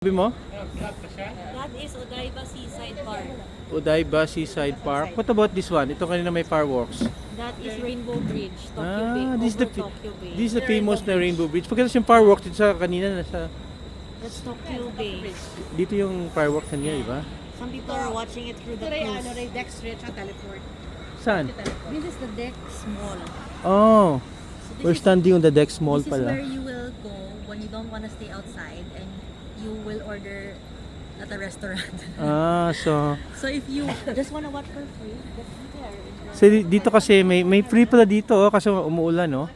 Sabi mo? That is Odaiba Seaside Park. Odaiba Seaside Park. What about this one? Ito kanina may fireworks. That is Rainbow Bridge, Tokyo Bay. This is the Tokyo Bay. this is the famous na Rainbow Bridge. Pagkatapos yung fireworks dito sa kanina nasa That's Tokyo Bay. dito yung fireworks kanina, di ba? Some people are watching it through the cruise. Deck stretch at teleport. Saan? This is the deck small. Oh, So we're standing on the deck small this is where pala. you will go when you don't want to stay outside and you will order at a restaurant. So So if you just want to watch for free, that's there. so dito kasi may free pala dito kasi umuulan, no?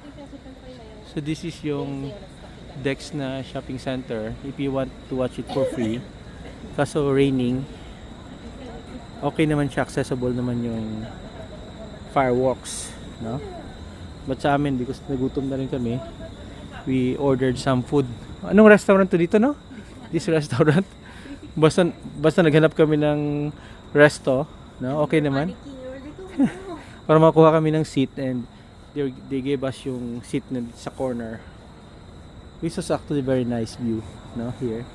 So this is yung Dex na shopping center if you want to watch it for free. Kaso raining. Okay naman siya, accessible naman yung fireworks, no? But sa amin, because nagutom na rin kami, we ordered some food. Anong restaurant to dito, no? This restaurant. Basta naghanap kami ng resto, no? Okay naman. Para makuha kami ng seat and they gave us yung seat na sa corner. This is actually very nice view, no? Here.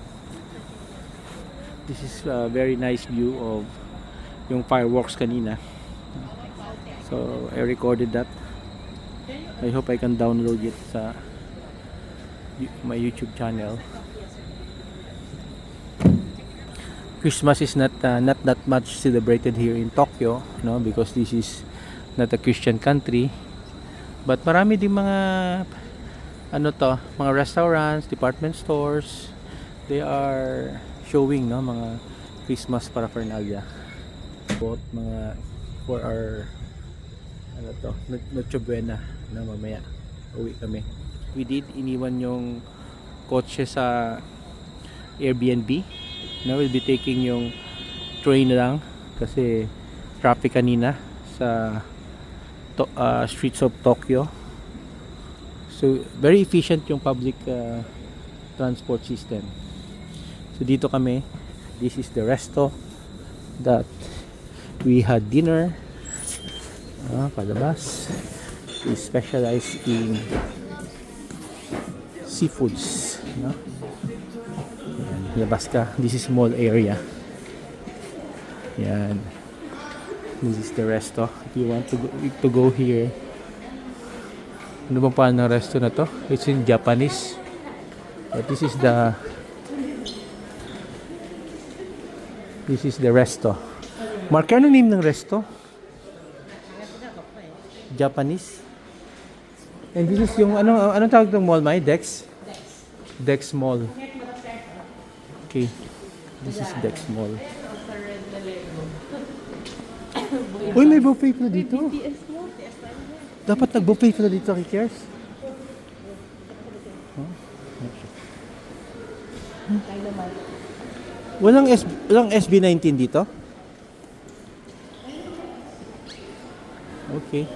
This is a very nice view of yung fireworks kanina. So I recorded that. I hope I can download it sa my YouTube channel. Christmas is not that much celebrated here in Tokyo, no, because this is not a Christian country. But marami din mga mga restaurants, department stores. They are showing, no, mga Christmas paraphernalia. Bought mga for our Noche Buena na mamaya uwi kami. We did iniwan yung kotse sa Airbnb. Now we'll be taking yung train lang kasi traffic kanina sa streets of Tokyo. So very efficient yung public transport system. So dito kami. This is the resto that we had dinner. Palabas. We specialize in seafoods, no? Labas ka. This is small area. Yan. This is the resto. If you want to go here. Ano bang pangalan ng resto na to? It's in Japanese. But this is the resto. Mark, ano name ng resto? Japanese. And this is yung anong tawag ng mall, may Dex? Dex Mall. Okay. This is Dex Mall. Uy, may buffet pala dito. Dapat nag-buffet pala dito, Kikiers. Walang SB19 dito? Okay.